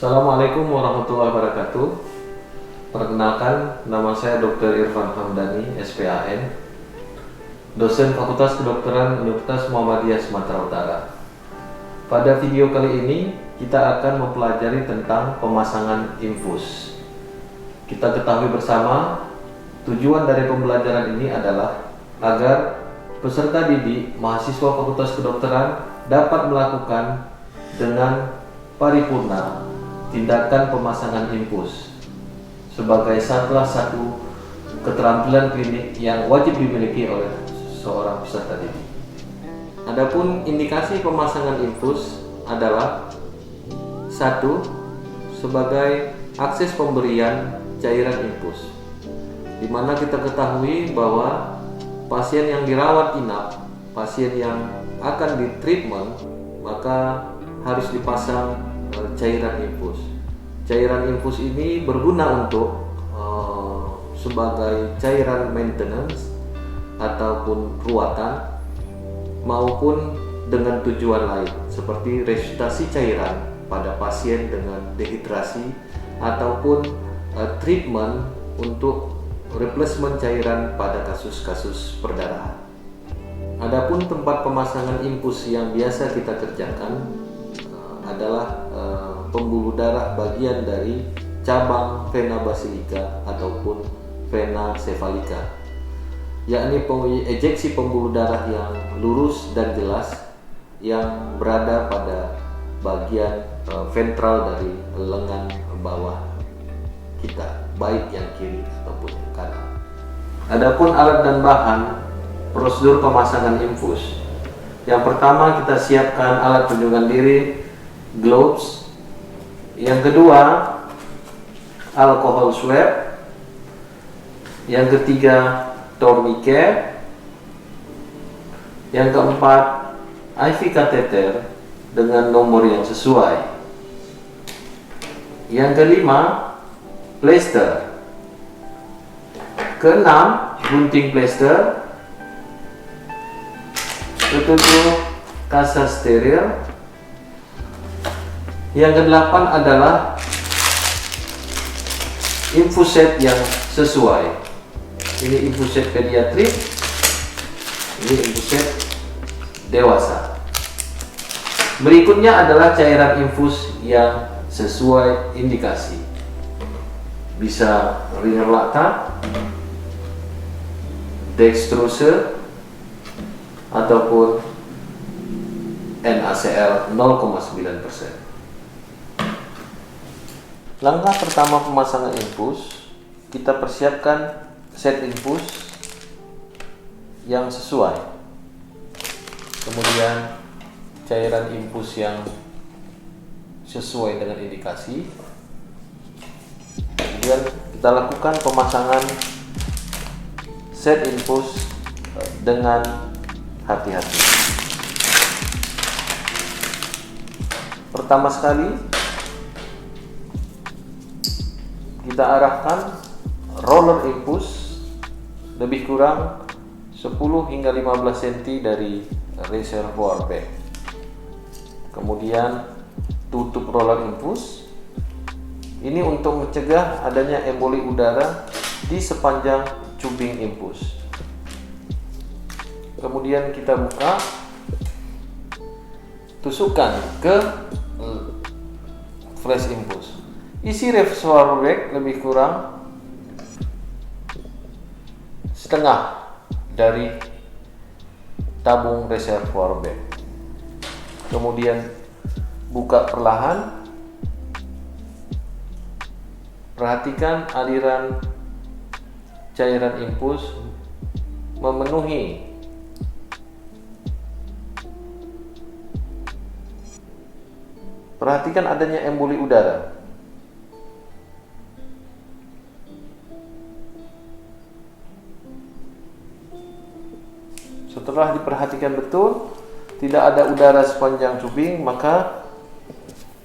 Assalamualaikum warahmatullahi wabarakatuh. Perkenalkan, nama saya Dr. Irfan Hamdani, SPAN, dosen Fakultas Kedokteran Universitas Muhammadiyah Sumatera Utara. Pada video kali ini, kita akan mempelajari tentang pemasangan infus. Kita ketahui bersama, tujuan dari pembelajaran ini adalah agar peserta didik mahasiswa Fakultas Kedokteran dapat melakukan dengan paripurna tindakan pemasangan infus sebagai salah satu keterampilan klinik yang wajib dimiliki oleh seorang peserta didik. Adapun indikasi pemasangan infus adalah satu, sebagai akses pemberian cairan infus, di mana kita ketahui bahwa pasien yang dirawat inap, pasien yang akan ditreatment, maka harus dipasang cairan infus. Cairan infus ini berguna untuk sebagai cairan maintenance ataupun ruatan, maupun dengan tujuan lain seperti resusitasi cairan pada pasien dengan dehidrasi ataupun treatment untuk replacement cairan pada kasus-kasus perdarahan. Adapun tempat pemasangan infus yang biasa kita kerjakan adalah pembuluh darah bagian dari cabang vena basilika ataupun vena cephalica, yakni ejeksi pembuluh darah yang lurus dan jelas yang berada pada bagian ventral dari lengan bawah kita, baik yang kiri ataupun yang kanan. Adapun alat dan bahan prosedur pemasangan infus, yang pertama kita siapkan alat pelindungan diri, gloves. Yang kedua, alkohol swab. Yang ketiga, tourniquet. Yang keempat, IV catheter dengan nomor yang sesuai. Yang kelima, plester. Keenam, gunting plester. Ketujuh, kasa steril. Yang kedelapan adalah infuset yang sesuai. Ini infuset pediatrik, ini infuset dewasa. Berikutnya adalah cairan infus yang sesuai indikasi. Bisa Rinerlata, dextrose, ataupun NaCl 0,9%. Langkah pertama pemasangan infus, kita persiapkan set infus yang sesuai. Kemudian cairan infus yang sesuai dengan indikasi. Kemudian kita lakukan pemasangan set infus dengan hati-hati. Pertama sekali, kita arahkan roller infus lebih kurang 10 hingga 15 cm dari reservoir bag. Kemudian tutup roller infus. Ini untuk mencegah adanya emboli udara di sepanjang cubing infus. Kemudian kita buka, tusukkan ke flash infus. Isi reservoir bag lebih kurang setengah dari tabung reservoir bag. Kemudian buka perlahan. Perhatikan aliran cairan infus memenuhi perhatikan adanya emboli udara. Setelah diperhatikan betul, tidak ada udara sepanjang cubing, maka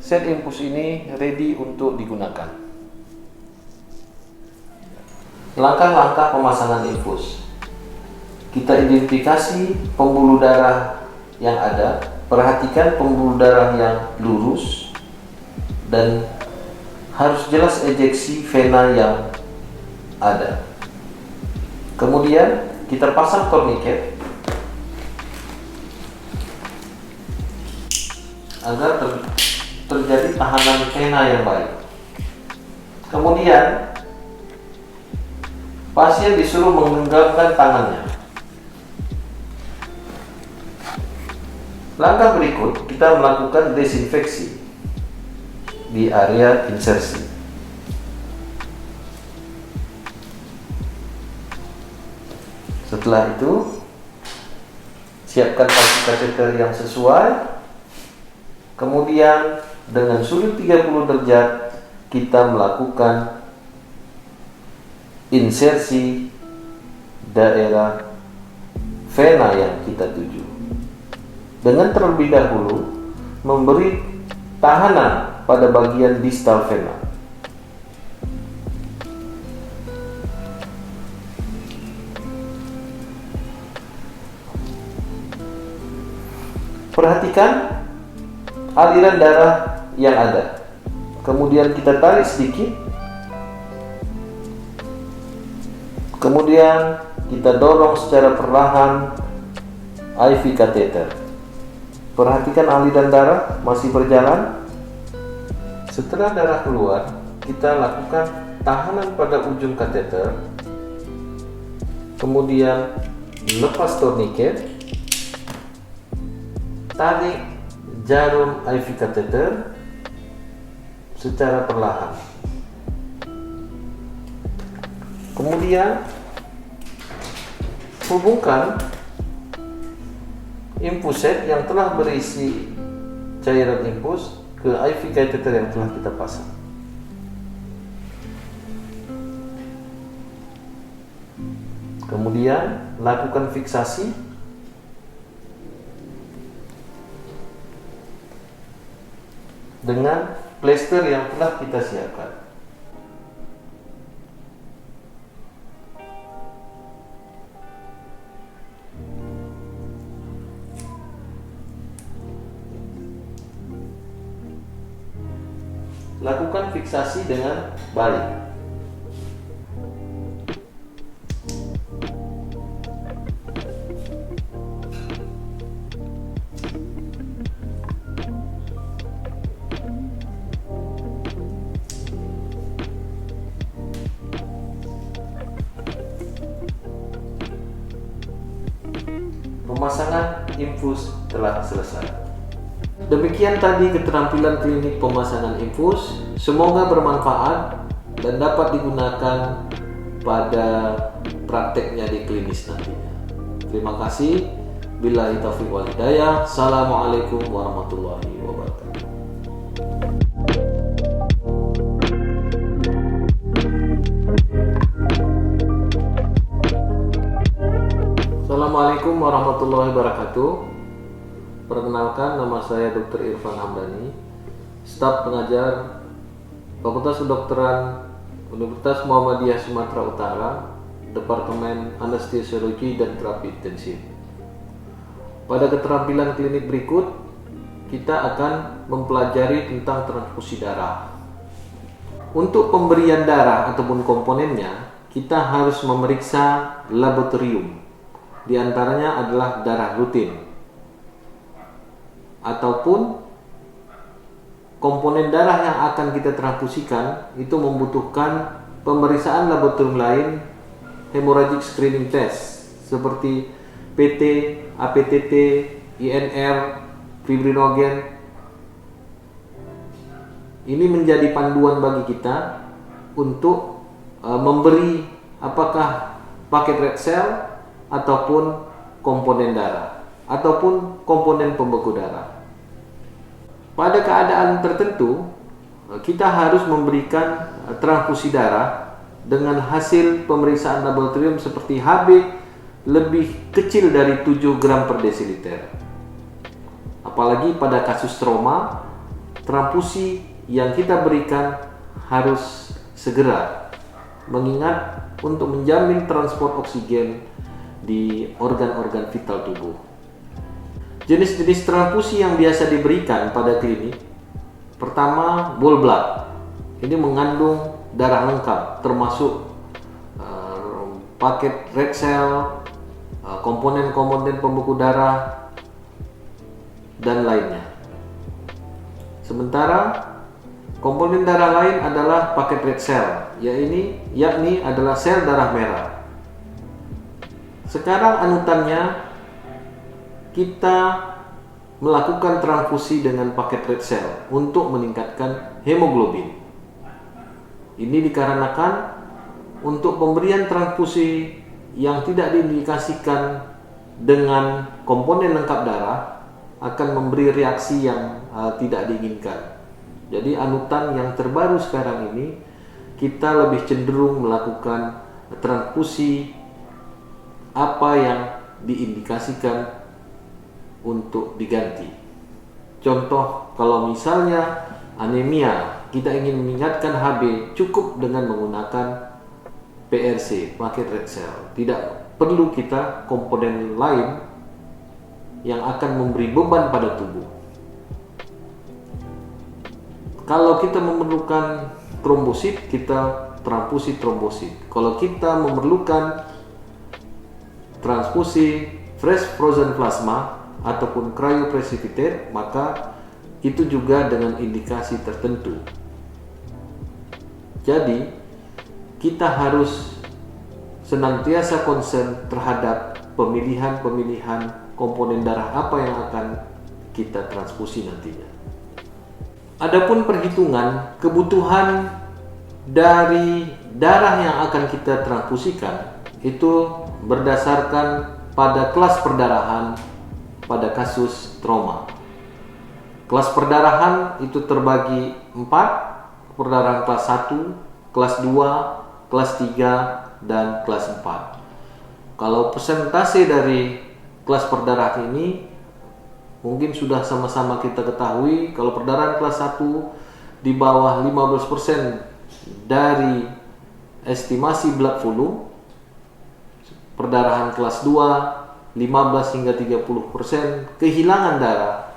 set infus ini ready untuk digunakan. Langkah-langkah pemasangan infus. Kita identifikasi pembuluh darah yang ada, perhatikan pembuluh darah yang lurus dan harus jelas ejeksi vena yang ada. Kemudian kita pasang tourniquet agar terjadi tahanan vena yang baik. Kemudian pasien disuruh menggenggamkan tangannya. Langkah berikut, kita melakukan desinfeksi di area insersi. Setelah itu, siapkan paku kateter yang sesuai. Kemudian dengan sudut 30 derajat kita melakukan insersi daerah vena yang kita tuju. Dengan terlebih dahulu memberi tahanan pada bagian distal vena. Perhatikan aliran darah yang ada. Kemudian kita tarik sedikit. Kemudian kita dorong secara perlahan IV kateter. Perhatikan aliran darah masih berjalan. Setelah darah keluar, kita lakukan tahanan pada ujung kateter. Kemudian lepas tourniquet. Tarik jarum IV kateter secara perlahan. Kemudian hubungkan infus set yang telah berisi cairan infus ke IV kateter yang telah kita pasang. Kemudian lakukan fiksasi dengan plester yang telah kita siapkan. Lakukan fiksasi dengan balik. Pemasangan infus telah selesai. Demikian tadi keterampilan klinik pemasangan infus. Semoga bermanfaat dan dapat digunakan pada prakteknya di klinis nantinya. Terima kasih. Billahi taufiq wal hidayah. Assalamualaikum warahmatullahi wabarakatuh. Assalamualaikum warahmatullahi wabarakatuh. Perkenalkan, nama saya Dr. Irfan Hamdani, staf pengajar Fakultas Kedokteran Universitas Muhammadiyah Sumatera Utara, Departemen Anestesiologi dan Terapi Intensif. Pada keterampilan klinik berikut, kita akan mempelajari tentang transfusi darah. Untuk pemberian darah ataupun komponennya, kita harus memeriksa laboratorium. Di antaranya adalah darah rutin ataupun komponen darah yang akan kita transfusikan itu membutuhkan pemeriksaan laboratorium lain, hemorrhagic screening test seperti PT, APTT, INR, fibrinogen. Ini menjadi panduan bagi kita untuk memberi apakah paket red cell ataupun komponen darah ataupun komponen pembeku darah. Pada keadaan tertentu, kita harus memberikan transfusi darah dengan hasil pemeriksaan laboratorium seperti Hb lebih kecil dari 7 gram per desiliter. Apalagi pada kasus trauma, transfusi yang kita berikan harus segera, mengingat untuk menjamin transport oksigen di organ-organ vital tubuh. Jenis-jenis transfusi yang biasa diberikan pada klinik, pertama whole blood. ini mengandung darah lengkap, termasuk paket red cell, komponen-komponen pembeku darah, dan lainnya. Sementara komponen darah lain adalah paket red cell, yakni adalah sel darah merah. Sekarang anutannya, kita melakukan transfusi dengan paket red cell untuk meningkatkan hemoglobin. Ini dikarenakan untuk pemberian transfusi yang tidak diindikasikan dengan komponen lengkap darah akan memberi reaksi yang tidak diinginkan. Jadi anutan yang terbaru sekarang ini, kita lebih cenderung melakukan transfusi apa yang diindikasikan untuk diganti. Contoh, kalau misalnya anemia, kita ingin meningkatkan HB, cukup dengan menggunakan PRC, paket red cell. Tidak perlu kita komponen lain yang akan memberi beban pada tubuh. Kalau kita memerlukan trombosit, kita transfusi trombosit. Kalau kita memerlukan transfusi fresh frozen plasma ataupun cryoprecipitate, maka itu juga dengan indikasi tertentu. Jadi, kita harus senantiasa concern terhadap pemilihan komponen darah apa yang akan kita transfusi nantinya. Adapun perhitungan kebutuhan dari darah yang akan kita transfusikan itu berdasarkan pada kelas perdarahan pada kasus trauma. Kelas perdarahan itu terbagi 4, perdarahan kelas 1, kelas 2, kelas 3, dan kelas 4. Kalau persentase dari kelas perdarahan ini mungkin sudah sama-sama kita ketahui, kalau perdarahan kelas 1 di bawah 15% dari estimasi blood volume, perdarahan kelas 2 15 hingga 30% kehilangan darah,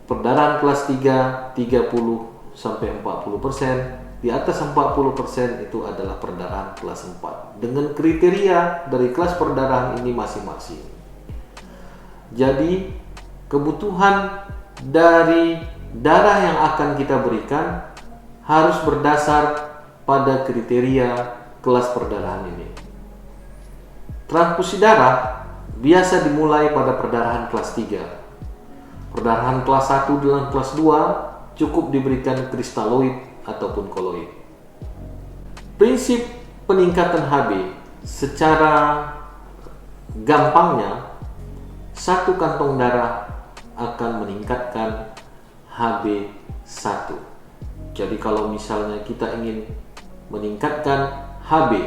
perdarahan kelas 3 30 sampai 40%, di atas 40% itu adalah perdarahan kelas 4 dengan kriteria dari kelas perdarahan ini masing-masing. Jadi kebutuhan dari darah yang akan kita berikan harus berdasar pada kriteria kelas perdarahan ini. Transfusi darah biasa dimulai pada perdarahan kelas 3. Perdarahan kelas 1 dan kelas 2 cukup diberikan kristaloid ataupun koloid. Prinsip peningkatan HB secara gampangnya, satu kantong darah akan meningkatkan HB1. Jadi kalau misalnya kita ingin meningkatkan HB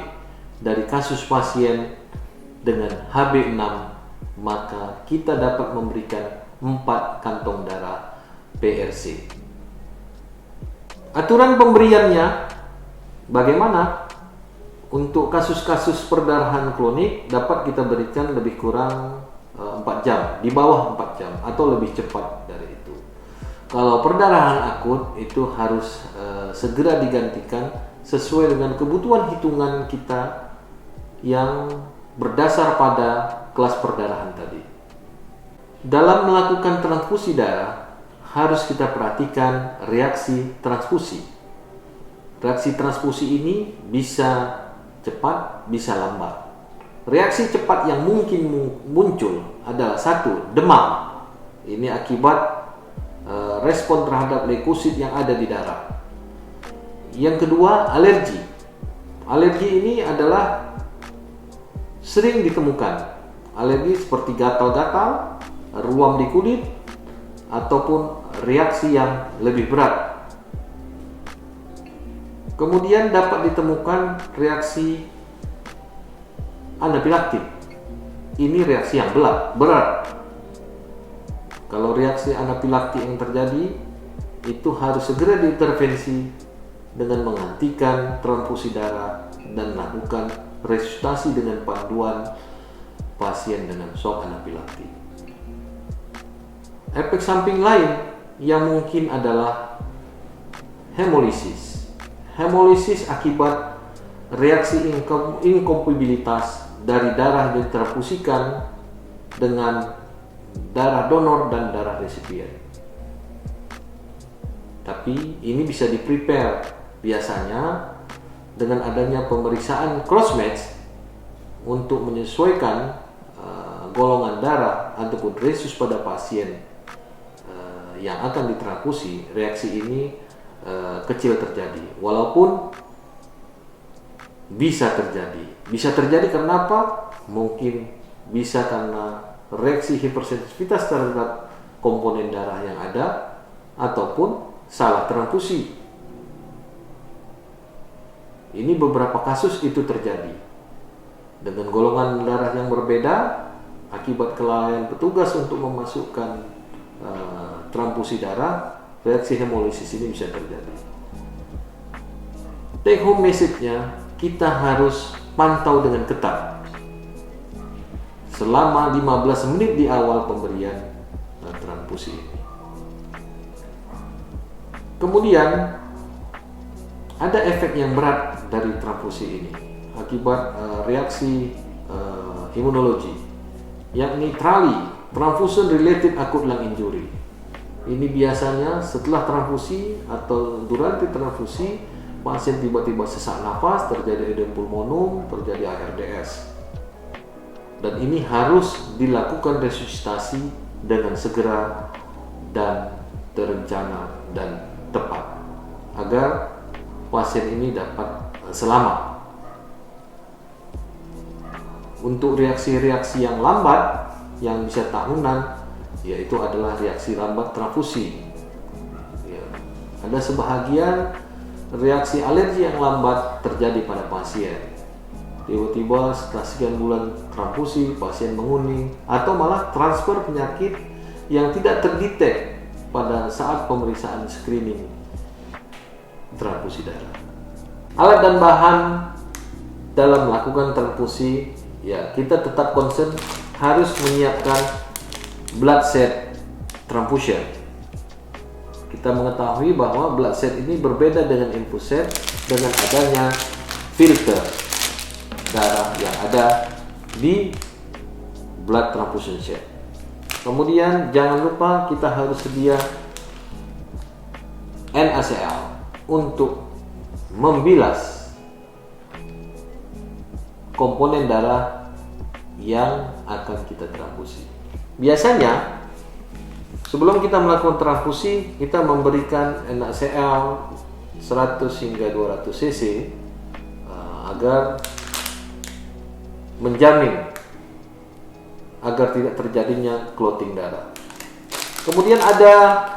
dari kasus pasien dengan HB6, maka kita dapat memberikan 4 kantong darah PRC. Aturan pemberiannya bagaimana? Untuk kasus-kasus perdarahan kronik dapat kita berikan lebih kurang 4 jam, di bawah 4 jam atau lebih cepat dari itu. Kalau perdarahan akut itu harus segera digantikan sesuai dengan kebutuhan hitungan kita yang berdasar pada kelas perdarahan tadi. Dalam melakukan transfusi darah harus kita perhatikan reaksi transfusi. Reaksi transfusi ini bisa cepat, bisa lambat. Reaksi cepat yang mungkin muncul adalah 1, demam. Ini akibat respon terhadap leukosit yang ada di darah. Yang kedua, alergi. Alergi ini adalah sering ditemukan. Alergi seperti gatal-gatal, ruam di kulit, ataupun reaksi yang lebih berat. Kemudian dapat ditemukan reaksi anafilaktik. Ini reaksi yang berat. Kalau reaksi anafilaktik yang terjadi, itu harus segera diintervensi dengan menghentikan transfusi darah dan melakukan resusitasi dengan panduan pasien dengan shock anafilaktik. Efek samping lain yang mungkin adalah hemolisis. Hemolisis akibat reaksi inkompatibilitas dari darah yang ditransfusikan dengan darah donor dan darah resipien. Tapi ini bisa di-prepare biasanya dengan adanya pemeriksaan cross-match untuk menyesuaikan golongan darah ataupun resus pada pasien yang akan ditransfusi. Reaksi ini kecil terjadi, walaupun bisa terjadi karena apa? Mungkin bisa karena reaksi hipersensitivitas terhadap komponen darah yang ada ataupun salah transfusi. Ini beberapa kasus itu terjadi dengan golongan darah yang berbeda akibat kelalaian petugas untuk memasukkan transfusi darah. Reaksi hemolisis ini bisa terjadi. Take home message-nya, kita harus pantau dengan ketat selama 15 menit di awal pemberian transfusi ini. Kemudian ada efek yang berat dari transfusi ini akibat reaksi imunologi, yakni TRALI, Transfusion Related Acute Lung Injury. Ini biasanya setelah transfusi atau durante transfusi, pasien tiba-tiba sesak nafas, terjadi edema pulmonum, terjadi ARDS. Dan ini harus dilakukan resusitasi dengan segera dan terencana dan tepat agar pasien ini dapat selamat. Untuk reaksi-reaksi yang lambat yang bisa tahunan, yaitu adalah reaksi lambat transfusi. Ya, ada sebahagian reaksi alergi yang lambat terjadi pada pasien. Tiba-tiba setelah sekian bulan transfusi, pasien menguning atau malah transfer penyakit yang tidak terdetek pada saat pemeriksaan screening transfusi darah. Alat dan bahan dalam melakukan transfusi, ya kita tetap concern harus menyiapkan blood set transfusion. Kita mengetahui bahwa blood set ini berbeda dengan infus set dengan adanya filter darah yang ada di blood transfusion set. Kemudian jangan lupa kita harus sedia NaCl untuk membilas komponen darah yang akan kita transfusi. Biasanya sebelum kita melakukan transfusi, kita memberikan NaCl 100 hingga 200 cc agar menjamin agar tidak terjadinya clotting darah. Kemudian ada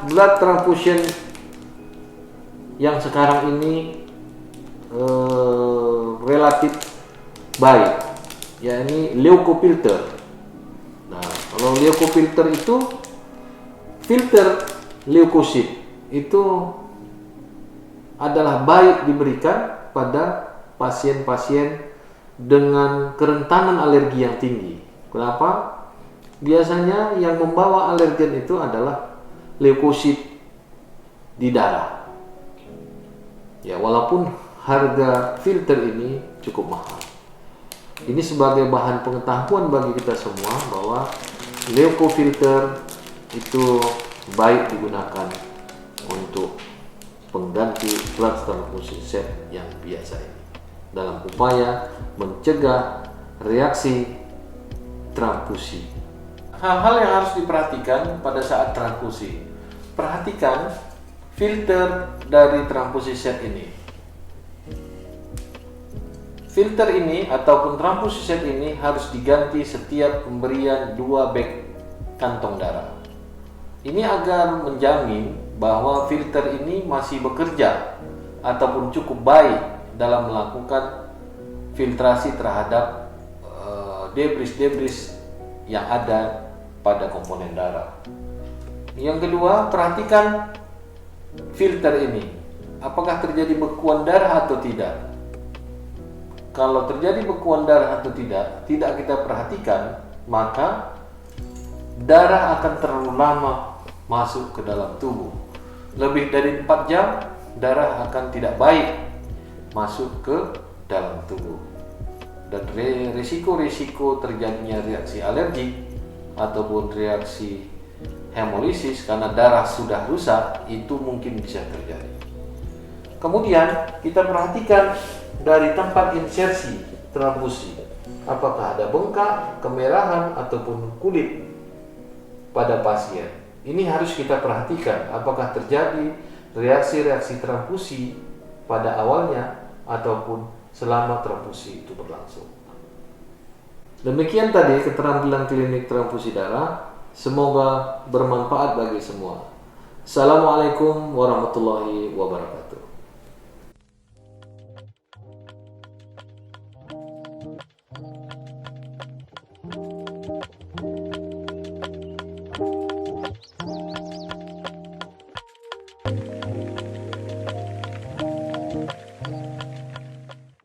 blood transfusion yang sekarang ini relatif baik, yakni leukofilter. Nah, kalau leukofilter itu filter leukosit itu adalah baik diberikan pada pasien-pasien dengan kerentanan alergi yang tinggi. Kenapa? Biasanya yang membawa alergen itu adalah leukosit di darah. Ya, walaupun harga filter ini cukup mahal. Ini sebagai bahan pengetahuan bagi kita semua bahwa leukofilter itu baik digunakan untuk pengganti blood transfusion set yang biasa ini dalam upaya mencegah reaksi transfusi. Hal-hal yang harus diperhatikan pada saat transfusi. Perhatikan filter dari transfusi set ini. Filter ini ataupun transfusi set ini harus diganti setiap pemberian 2 bag kantong darah. Ini agar menjamin bahwa filter ini masih bekerja ataupun cukup baik dalam melakukan filtrasi terhadap debris-debris yang ada pada komponen darah. Yang kedua, perhatikan filter ini. Apakah terjadi bekuan darah atau tidak? Kalau terjadi bekuan darah atau tidak kita perhatikan, maka darah akan terlalu lama masuk ke dalam tubuh. Lebih dari 4 jam darah akan tidak baik masuk ke dalam tubuh. Dan risiko-risiko terjadinya reaksi alergik ataupun reaksi hemolisis karena darah sudah rusak itu mungkin bisa terjadi. Kemudian kita perhatikan dari tempat insersi transfusi, apakah ada bengkak, kemerahan ataupun kulit pada pasien. Ini harus kita perhatikan apakah terjadi reaksi-reaksi transfusi pada awalnya ataupun selama transfusi itu berlangsung. Demikian tadi keterampilan klinik transfusi darah. Semoga bermanfaat bagi semua. Assalamualaikum warahmatullahi wabarakatuh.